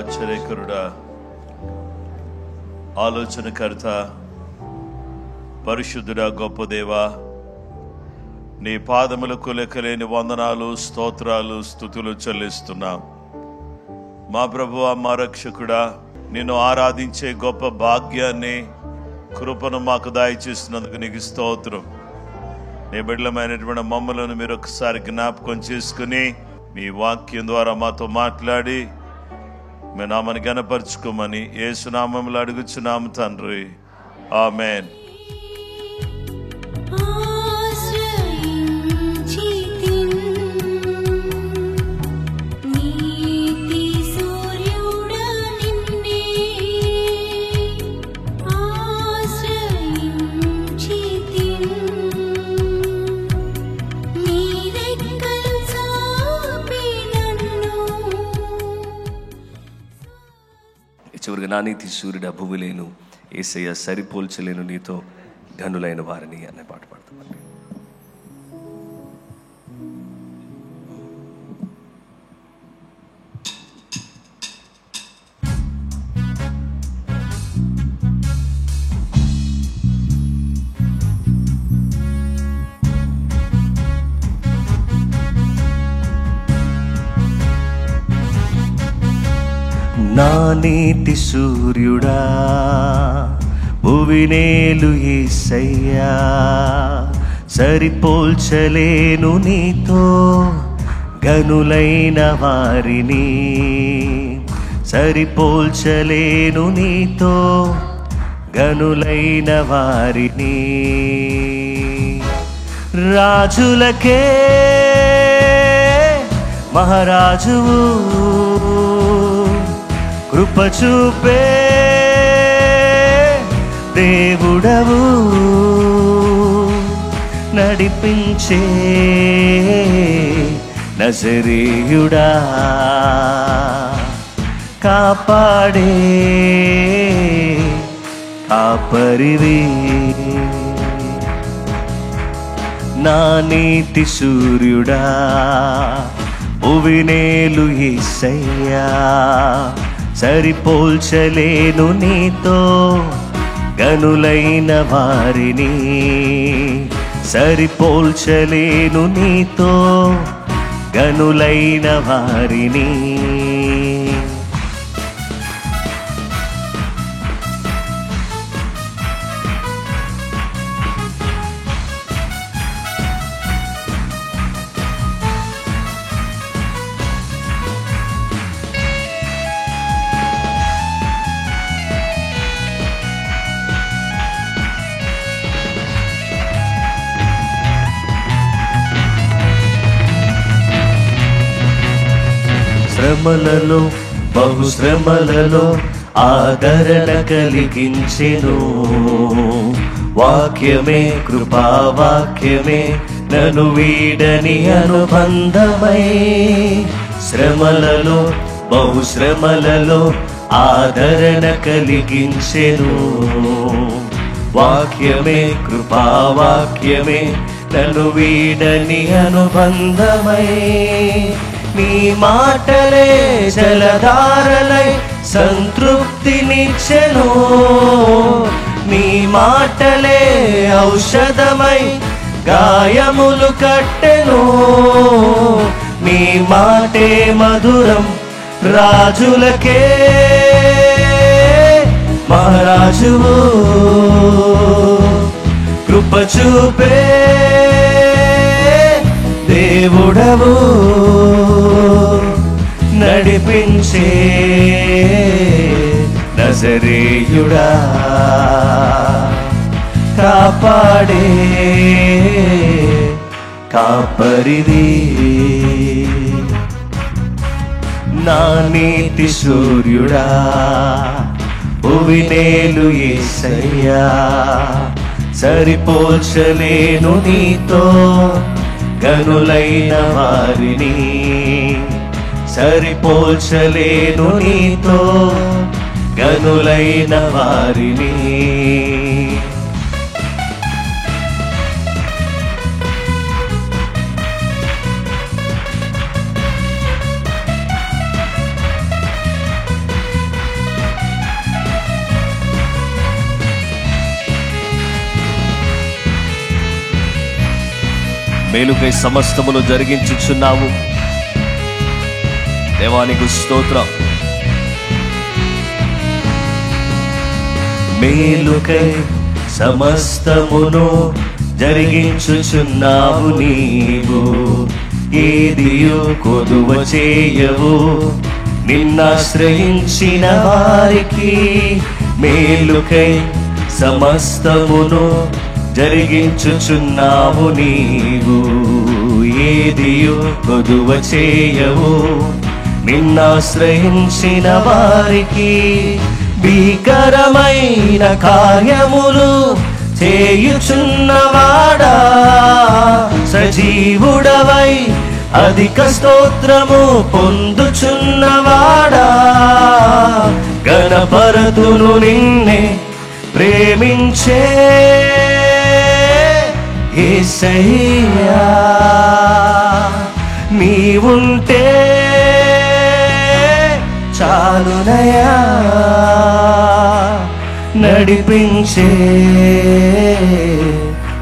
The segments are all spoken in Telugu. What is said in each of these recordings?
ఆశ్చర్యకరుడా, ఆలోచనకర్త, పరిశుద్ధుడా, గొప్ప దేవా, నీ పాదములకు లెక్కలేని వందనాలు, స్తోత్రాలు, స్తుతులు చెల్లిస్తున్నాం. మా ప్రభువా, మా రక్షకుడా, నిన్ను ఆరాధించే గొప్ప భాగ్యాన్ని, కృపను మాకు దయచేస్తున్నందుకు నీకు స్తోత్రం. నీ బిడ్డలమైనటువంటి మమ్మలను మీరు ఒకసారి జ్ఞాపకం చేసుకుని మీ వాక్యం ద్వారా మాతో మాట్లాడి మీ నామని ఘనపరచుకోమని యేసు నామములో అడుగుచున్నాము తండ్రి, ఆమేన్. చివరిగా నా నీతి సూర్యుడు భూమిలేను, యేసయ్య సరిపోల్చలేను నీతో ఘనులైన వారిని అనే పాట పాడతామండి. నా నీతి సూర్యుడా భువినేలు యేసయ్యా, సరిపోల్చలేను నీతో ఘనులైన వారిని, సరిపోల్చలేను నీతో ఘనులైన వారిని. రాజులకే మహారాజువు, కృప చూపే దేవుడవు, నడిపించే నజరేయుడా, కాపాడే కాపరివి. నా నీతి సూర్యుడా భువినేలు యేసయ్యా, సరిపోల్చలేను నీతో ఘనులైన వారిని, సరిపోల్చలేను నీతో ఘనులైన వారిని. శ్రమలలో బహుశ్రమలలో ఆదరణ కలిగించెను, వాక్యమే కృపావాక్యమే నన్ను వీడని అనుబంధమై. శ్రమలలో బహుశ్రమలలో ఆదరణ కలిగించెను, వాక్యమే కృపావాక్యమే నన్ను వీడని అనుబంధమై. నీ మాటలే జలధారలై సంతృప్తినిచ్చెను, నీ మాటలే ఔషధమై గాయములు కట్టెను. నీ మాటే మధురం రాజులకే మహారాజువు, కృప చూపే దేవుడవు, నడిపించే నజరేయుడా, కాపాడే కాపరివి. నా నీతి సూర్యుడా భువినేలు యేసయ్యా, సరిపోల్చలేను నీతో ఘనులైన వారిని, సరిపోల్చలేను నీతో ఘనులైన వారిని. మేలుకై సమస్తమును జరిగించుచున్నావు. దేవానికి స్తోత్రం. మేలుకై సమస్తమును జరిగించుచున్నావు నీవు, ఏదియు కొదువ చేయవు నిన్నాశ్రయించిన వారికి. మేలుకై సమస్తమును జరిగించుచున్నావు నీవు, ఏదియు కొదువ చేయవు నిన్నాశ్రయించిన వారికి. భీకరమైన కార్యములు చేయుచున్నవాడా, సజీవుడవై అధిక స్తోత్రము పొందుచున్నవాడా, గణపరతును నిన్నే ప్రేమించే యేసయ్యా. నీవుంటే చాలునయా, నడిపించే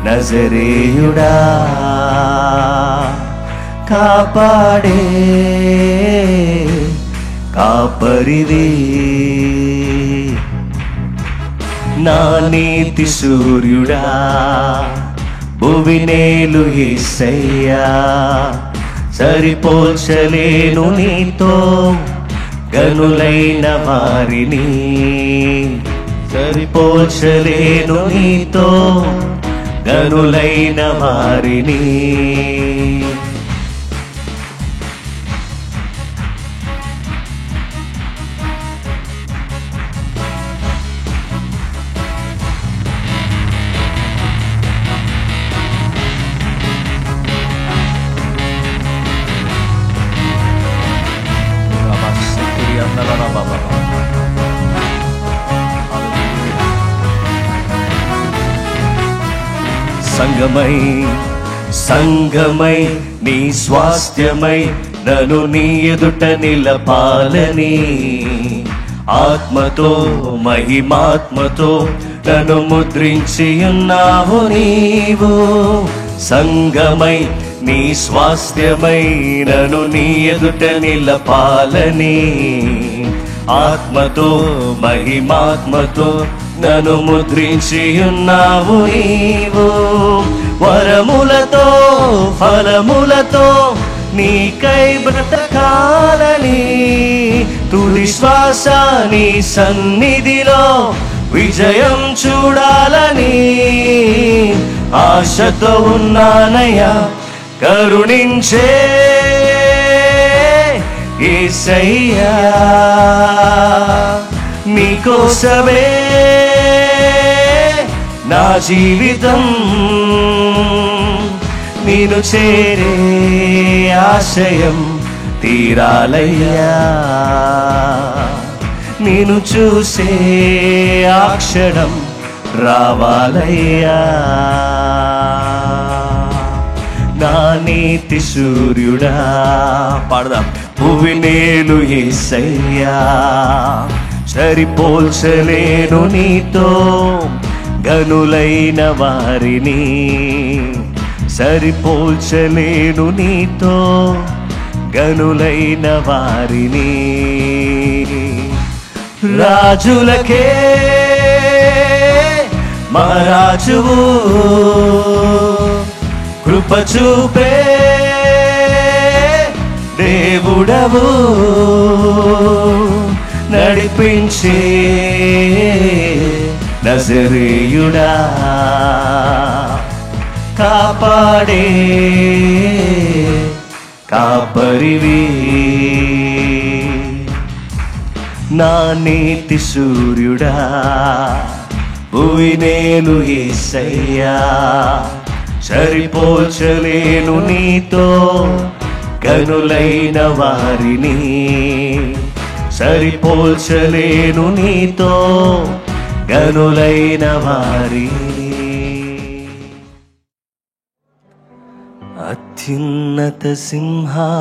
నజరేయుడా, కాపాడే కాపరిది. నా నీతి సూర్యుడా, భువినేలు యేసయ్యా. సరిపోల్చలేను నీతో గనులైన వారిని, సరిపోల్చలేను నీతో గనులైన వారిని. సంగమై సంగమై నీ స్వాస్థ్యమై నన్ను నీ ఎదుట నిలపాలని, ఆత్మతో మహిమాత్మతో నన్ను ముద్రించి ఉన్నావు నీవు. సంగమై నీ స్వాస్థ్యమై నన్ను నీ ఎదుట నిలపాలని, ఆత్మతో మహిమాత్మతో నన్ను ముద్రించి ఉన్నావు నీవు. వరములతో ఫలములతో నీకై బ్రతకాలని, తుది శ్వాస నీ సన్నిధిలో విజయం చూడాలని ఆశతో ఉన్నానయ్యా. కరుణించే యేసయ్యా, నీకోసమే నా జీవితం, నిన్ను చేరే ఆశయం తీరాలయ్యా. నిన్ను చూసే ఆ క్షణం రావాలయ్యా. నా నీతి సూర్యుడా, పాడదాం. భువినేలు యేసయ్యా, సరిపోల్చలేను నీతో గనులైన వారిని, సరిపోల్చలేను నీతో గనులైన వారిని. రాజులకే మహారాజువు, కృప చూపే దేవుడవు, నడిపించే నజరేయుడా, కాపాడే కాపరివి. నా నీతి సూర్యుడా, భువినేలు యేసయ్యా, సరిపోల్చలేను నీతో గనులైన వారిని, సరిపోల్చలేను నీతో గనులైన వారిని. అత్యున్నత సింహాసనముపై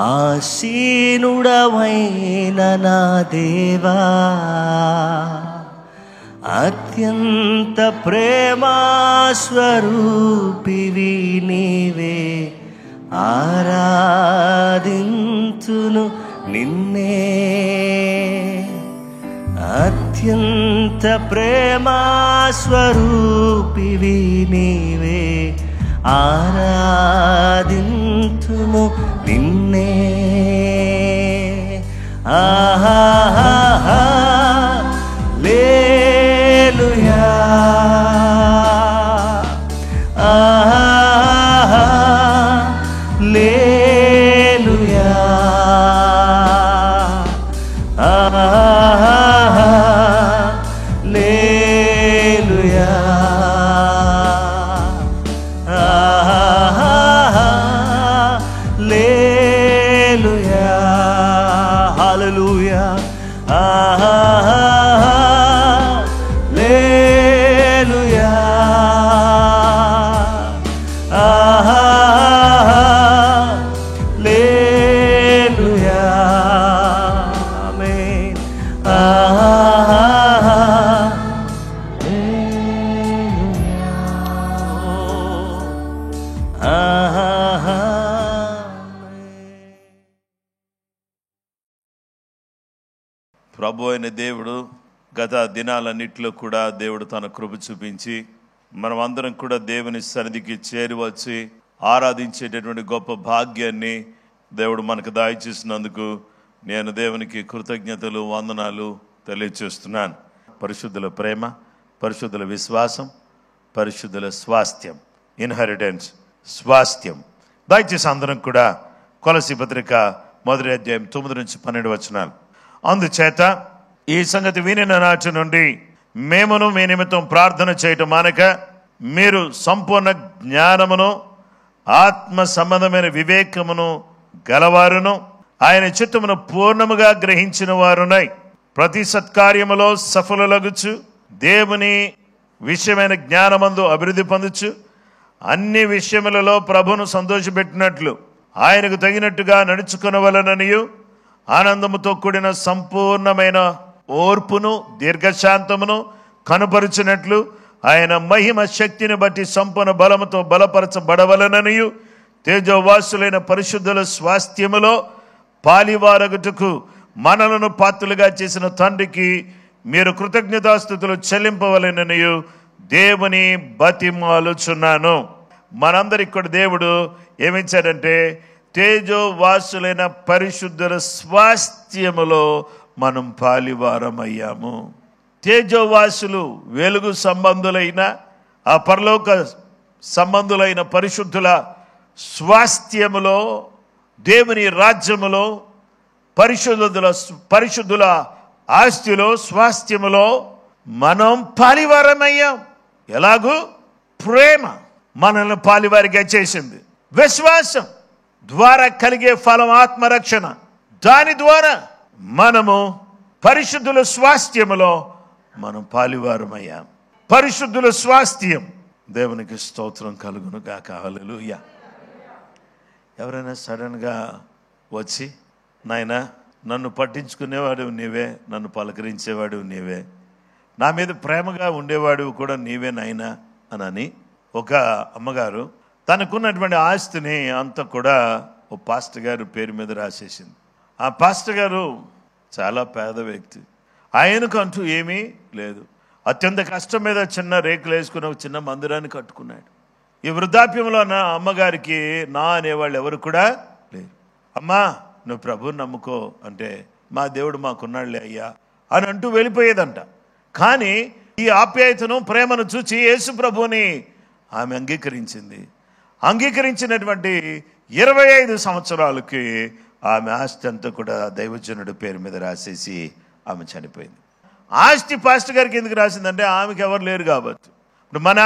ఆసీనుడవైన నా దేవా, అత్యంత ప్రేమా స్వరూపివి నీవే, ఆరాధింతును నిన్నే. అత్యంత ప్రేమా స్వరూపివి నీవే, ఆరాధింతును నిన్నే. ఆహా లేలుయా, ఆహా లేలుయా, ఆహా లేలుయా, ఆహా లేలుయా, హల్లెలూయా, ఆహా లేలుయా, ఆహా లేలుయా, ఆమేన్, ఆహా లేలుయా, ఆహా. ప్రభు అయిన దేవుడు గత దినాలన్నింటిలో కూడా దేవుడు తన కృప చూపించి మనం అందరం కూడా దేవుని సన్నిధికి చేరువచ్చి ఆరాధించేటటువంటి గొప్ప భాగ్యాన్ని దేవుడు మనకు దయచేసినందుకు నేను దేవునికి కృతజ్ఞతలు, వందనాలు తెలియచేస్తున్నాను. పరిశుద్ధుల ప్రేమ, పరిశుద్ధుల విశ్వాసం, పరిశుద్ధుల స్వాస్థ్యం, ఇన్హెరిటెన్స్, స్వాస్థ్యం. దయచేసి అందరం కూడా కొలసీ పత్రిక 1వ అధ్యాయం 9 నుంచి 12 వచనాలు. అందుచేత ఈ సంగతి వినిన నాటి నుండి మేమును మీ నిమిత్తం ప్రార్థన చేయటం మానక, మీరు సంపూర్ణ జ్ఞానమును ఆత్మ సంబంధమైన వివేకమును గలవారును ఆయన చిత్తమును పూర్ణముగా గ్రహించిన వారునై ప్రతి సత్కార్యములో సఫలులగుచు దేవుని విషయమైన జ్ఞానమందు అభివృద్ధి పొందుచు అన్ని విషయములలో ప్రభును సంతోషపెట్టినట్లు ఆయనకు తగినట్టుగా నడుచుకొనవలననియు ఆనందముతో కూడిన సంపూర్ణమైన ఓర్పును దీర్ఘశాంతమును కనుపరుచినట్లు ఆయన మహిమ శక్తిని బట్టి సంపూర్ణ బలముతో బలపరచబడవలననియు తేజోవాసులైన పరిశుద్ధుల స్వాస్థ్యములో పాలివారగుటకు మనలను పాత్రులుగా చేసిన తండ్రికి మీరు కృతజ్ఞతాస్తుతులు చెల్లింపవలెననియు దేవుని బతిమాలుచున్నాను. మనందరికి కూడా దేవుడు ఏమిచ్చాడంటే తేజోవాసులైన పరిశుద్ధుల స్వాస్థ్యములో మనం పాలివారమయ్యాము. తేజోవాసులు వెలుగు సంబంధులైన ఆ పరలోక సంబంధులైన పరిశుద్ధుల స్వాస్థ్యములో, దేవుని రాజ్యములో, పరిశుద్ధుల ఆస్తిలో, స్వాస్థ్యములో మనం పాలివారమయ్యాం. ఎలాగూ? ప్రేమ మనల్ని పాలివారిగా చేసింది. విశ్వాసం ద్వారా కలిగే ఫలం ఆత్మరక్షణ. దాని ద్వారా మనము పరిశుద్ధుల స్వాస్థ్యములో మనం పాలివారమయ్యాం. పరిశుద్ధుల స్వాస్థ్యం. దేవునికి స్తోత్రం కలుగును గాక. హల్లెలూయా. ఎవరైనా సడన్గా వచ్చి, నాయనా నన్ను పట్టించుకునేవాడు నీవే, నన్ను పలకరించేవాడు నీవే, నా మీద ప్రేమగా ఉండేవాడు కూడా నీవే నాయనా అని ఒక అమ్మగారు తనకున్నటువంటి ఆస్తిని అంతా కూడా ఓ పాస్టర్ గారు పేరు మీద రాసేసింది. ఆ పాస్టర్ గారు చాలా పేద వ్యక్తి. ఆయనకు అంటూ ఏమీ లేదు. అత్యంత కష్టం మీద చిన్న రేకులు వేసుకుని ఒక చిన్న మందిరాన్ని కట్టుకున్నాడు. ఈ వృద్ధాప్యంలో నా అమ్మగారికి నా అనేవాళ్ళు ఎవరు కూడా లేరు. అమ్మా నువ్వు ప్రభువుని నమ్ముకో అంటే, మా దేవుడు మాకున్నాడులే అయ్యా అని అంటూ వెళ్ళిపోయేదంట. కానీ ఈ ఆప్యాయతను, ప్రేమను చూచి యేసు ప్రభువుని ఆమె అంగీకరించింది. అంగీకరించినటువంటి 25 సంవత్సరాలకి ఆమె ఆస్తి అంతా కూడా దైవజనుడి పేరు మీద రాసేసి ఆమె చనిపోయింది. ఆస్తి పాస్టర్ గారికి ఎందుకు రాసిందంటే ఆమెకి ఎవరు లేరు కాబట్టి. ఇప్పుడు మన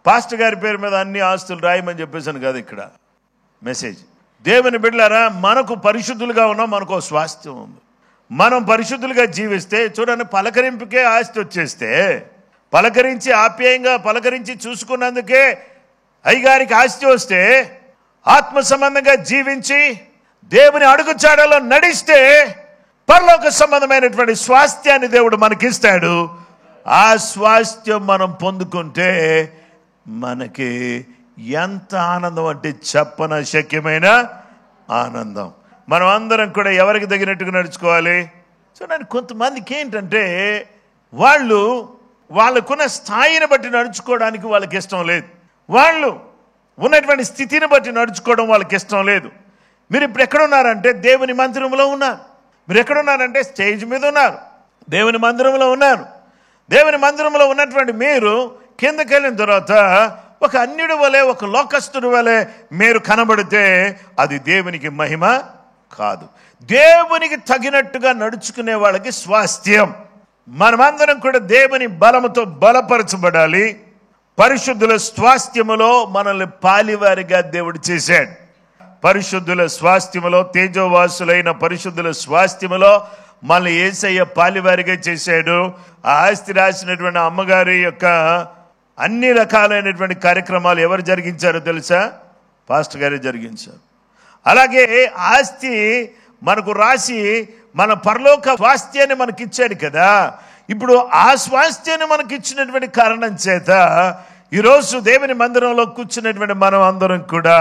పాస్టర్ గారి పేరు మీద అన్ని ఆస్తులు రాయమని చెప్పేసాను కదా ఇక్కడ మెసేజ్. దేవుని బిడ్డలారా, మనకు పరిశుద్ధులుగా ఉన్నాం, మనకు స్వాస్థ్యం ఉంది. మనం పరిశుద్ధులుగా జీవిస్తే చూడండి, పలకరింపుకే ఆస్తి వచ్చేస్తే, పలకరించి ఆప్యాయంగా పలకరించి చూసుకున్నందుకే అయ్యగారికి ఆస్తి వస్తే, ఆత్మ సంబంధంగా జీవించి దేవుని అడుగుచాడలో నడిస్తే పరలోక సంబంధమైనటువంటి స్వాస్థ్యాన్ని దేవుడు మనకిస్తాడు. ఆ స్వాస్థ్యం మనం పొందుకుంటే మనకి ఎంత ఆనందం అంటే చెప్పన శక్యమైన ఆనందం. మనం అందరం కూడా ఎవరికి తగినట్టుగా నడుచుకోవాలి. చూడండి, కొంతమందికి ఏంటంటే వాళ్ళకున్న స్థాయిని బట్టి నడుచుకోవడానికి వాళ్ళకి ఇష్టం లేదు. వాళ్ళు ఉన్నటువంటి స్థితిని బట్టి నడుచుకోవడం వాళ్ళకి ఇష్టం లేదు. మీరు ఇప్పుడు ఎక్కడున్నారంటే దేవుని మందిరంలో ఉన్నారు. మీరు ఎక్కడున్నారంటే స్టేజ్ మీద ఉన్నారు, దేవుని మందిరంలో ఉన్నారు. దేవుని మందిరంలో ఉన్నటువంటి మీరు కిందకి వెళ్ళిన తర్వాత ఒక అన్యుడి వలె, ఒక లోకస్తుడి వలె మీరు కనబడితే అది దేవునికి మహిమ కాదు. దేవునికి తగినట్టుగా నడుచుకునే వాళ్ళకి స్వాస్థ్యం. మనమందరం కూడా దేవుని బలముతో బలపరచబడాలి. పరిశుద్ధుల స్వాస్థ్యములో మనల్ని పాలివారిగా దేవుడు చేశాడు. పరిశుద్ధుల స్వాస్థ్యములో, తేజోవాసులైన పరిశుద్ధుల స్వాస్థ్యములో మనల్ని యేసయ్య పాలివారిగా చేశాడు. ఆ ఆస్తి రాసినటువంటి అమ్మగారి యొక్క అన్ని రకాలైనటువంటి కార్యక్రమాలు ఎవరు జరిగించారో తెలుసా? పాస్టర్ గారే జరిగించారు. అలాగే ఆస్తి మనకు రాసి మన పరలోక స్వాస్థ్యాన్ని మనకిచ్చాడు కదా. ఇప్పుడు ఆ స్వాస్థ్యాన్ని మనకి ఇచ్చినటువంటి కారణం చేత ఈరోజు దేవుని మందిరంలో కూర్చున్నటువంటి మనం అందరం కూడా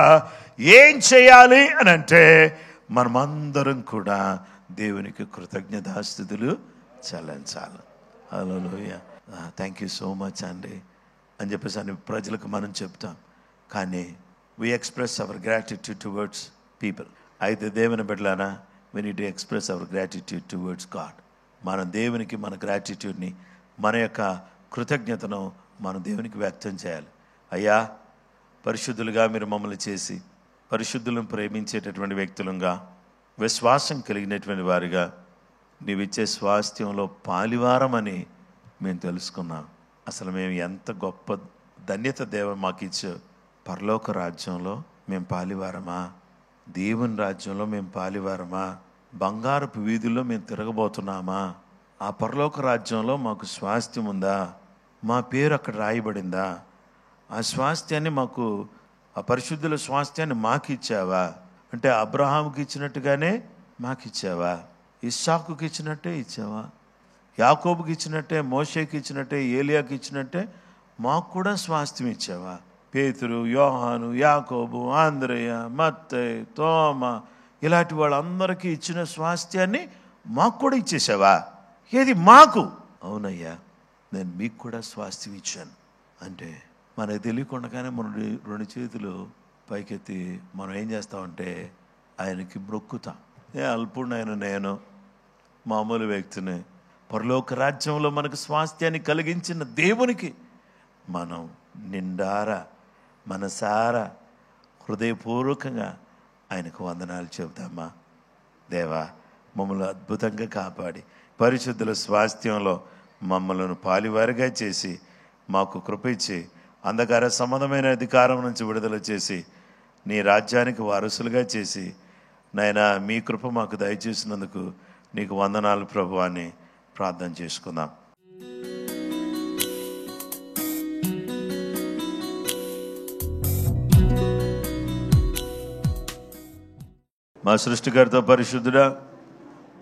ఏం చేయాలి అని అంటే, మనమందరం కూడా దేవునికి కృతజ్ఞతాస్తుతులు చెల్లించాలి. హల్లెలూయా, థ్యాంక్ యూ సో మచ్ అండి అని చెప్పేసి అని ప్రజలకు మనం చెప్తాం. కానీ we express our gratitude towards people. అయితే దేవుని బిడ్డలారా, we need to express our gratitude towards God. మన దేవునికి మన గ్రాటిట్యూడ్ని, మన యొక్క కృతజ్ఞతను మనం దేవునికి వ్యక్తం చేయాలి. అయ్యా, పరిశుద్ధులుగా మీరు మమ్మల్ని చేసి పరిశుద్ధులను ప్రేమించేటటువంటి వ్యక్తులుగా, విశ్వాసం కలిగినటువంటి వారిగా నీవిచ్చే స్వాస్థ్యంలో పాలివారమని మేము తెలుసుకున్నాం. అసలు మేము ఎంత గొప్ప ధన్యత దేవ మాకు ఇచ్చే. పరలోక రాజ్యంలో మేము పాలివారమా? దేవుని రాజ్యంలో మేము పాలివారమా? బంగారపు వీధుల్లో మేము తిరగబోతున్నామా? ఆ పరలోక రాజ్యంలో మాకు స్వాస్థ్యం ఉందా? మా పేరు అక్కడ రాయబడిందా? ఆ స్వాస్థ్యాన్ని మాకు, ఆ పరిశుద్ధుల స్వాస్థ్యాన్ని మాకు ఇచ్చావా? అంటే అబ్రహాముకి ఇచ్చినట్టుగానే మాకు ఇచ్చావా? ఇస్సాకుకి ఇచ్చినట్టే ఇచ్చావా? యాకోబుకి ఇచ్చినట్టే, మోషేకి ఇచ్చినట్టే, ఏలియాకి ఇచ్చినట్టే మాకు కూడా స్వాస్థ్యం ఇచ్చావా? పేతురు, యోహాను, యాకోబు, ఆంద్రేయ, మత్తయి, తోమ ఇలాంటి వాళ్ళందరికీ ఇచ్చిన స్వాస్థ్యాన్ని మాకు కూడా ఇచ్చేసావా? ఏది మాకు? అవునయ్యా, నేను మీకు కూడా స్వాస్థ్యం ఇచ్చాను అంటే మనకు తెలియకుండానే మన రెండు చేతులు పైకెత్తి మనం ఏం చేస్తామంటే ఆయనకి మొక్కుతాం. అల్పుడైన నేను మామూలు వ్యక్తిని, పరలోక రాజ్యంలో మనకు స్వాస్థ్యాన్ని కలిగించిన దేవునికి మనం నిండారా మనసారా హృదయపూర్వకంగా ఆయనకు వందనాలు చెబుతామా? దేవా, మమ్మల్ని అద్భుతంగా కాపాడి పరిశుద్ధుల స్వాస్థ్యంలో మమ్మల్ని పాలివారిగా చేసి మాకు కృప ఇచ్చి అంధకార సంబంధమైన అధికారం నుంచి విడుదల చేసి నీ రాజ్యానికి వారసులుగా చేసి నాయనా మీ కృప మాకు దయచేసినందుకు నీకు వందనాలు ప్రభు అని ప్రార్థన చేసుకుందాం. మా సృష్టికర్త పరిశుద్ధుడా,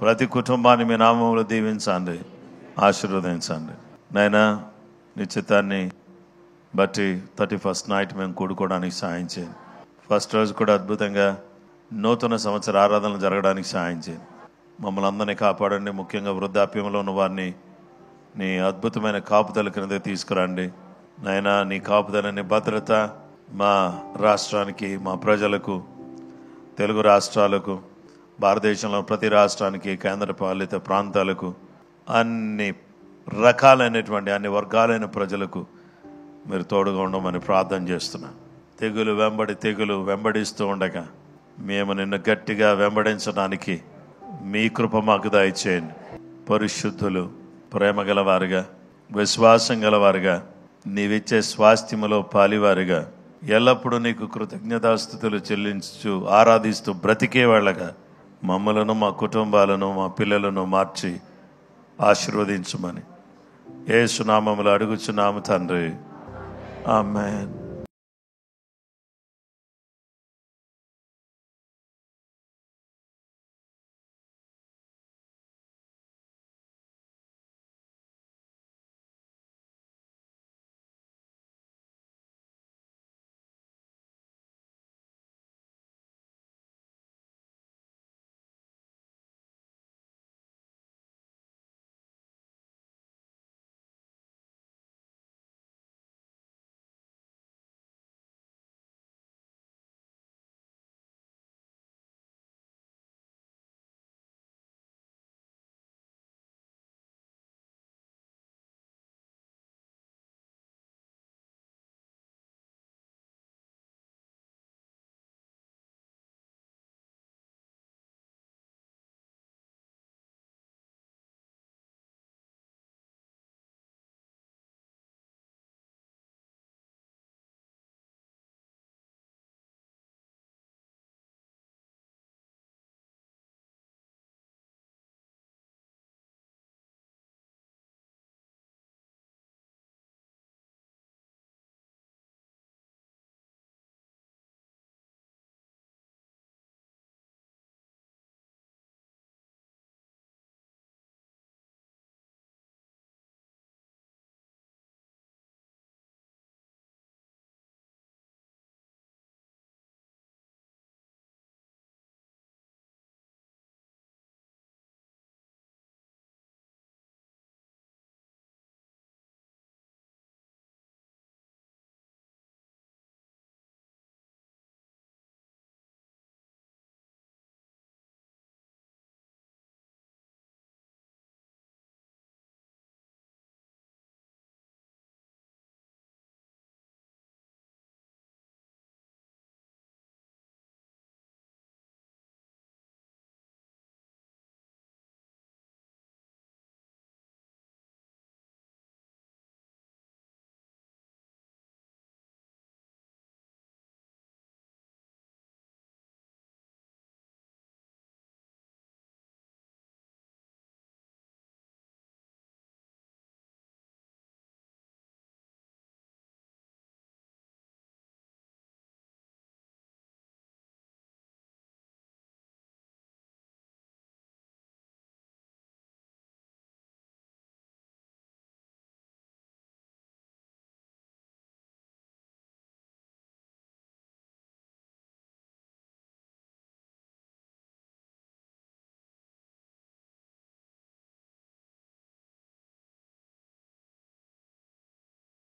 ప్రతి కుటుంబాన్ని మీ నామంలో దీవించండి, ఆశీర్వదించండి. నాయనా, నీ చిత్తాన్ని బట్టి 31st నైట్ మేము కూడుకోవడానికి సాయం చేయండి. ఫస్ట్ రోజు కూడా అద్భుతంగా నూతన సంవత్సర ఆరాధనలు జరగడానికి సాయం చేయండి. మమ్మల్ని అందరినీ కాపాడండి. ముఖ్యంగా వృద్ధాప్యంలో ఉన్న వారిని నీ అద్భుతమైన కాపుదల క్రింద తీసుకురండి. నాయనా, నీ కాపుదల, నీ భద్రత మా రాష్ట్రానికి, మా ప్రజలకు, తెలుగు రాష్ట్రాలకు, భారతదేశంలో ప్రతి రాష్ట్రానికి, కేంద్రపాలిత ప్రాంతాలకు, అన్ని రకాలైనటువంటి అన్ని వర్గాలైన ప్రజలకు మీరు తోడుగా ఉండమని ప్రార్థన చేస్తున్నా. తెగులు వెంబడి తెగులు వెంబడిస్తూ ఉండగా మేము నిన్ను గట్టిగా వెంబడించడానికి మీ కృప మాకు దయచేయండి. పరిశుద్ధులు, ప్రేమ గలవారుగా, విశ్వాసం గలవారుగా, నీవిచ్చే స్వాస్థ్యములో పాలివారుగా, ఎల్లప్పుడూ నీకు కృతజ్ఞతాస్తుతులు చెల్లించు ఆరాధిస్తూ బ్రతికే వాళ్ళగా మమ్మలను, మా కుటుంబాలను, మా పిల్లలను మార్చి ఆశీర్వదించుమని యేసు నామములో అడుగుచున్నాము తండ్రి. ఆమేన్.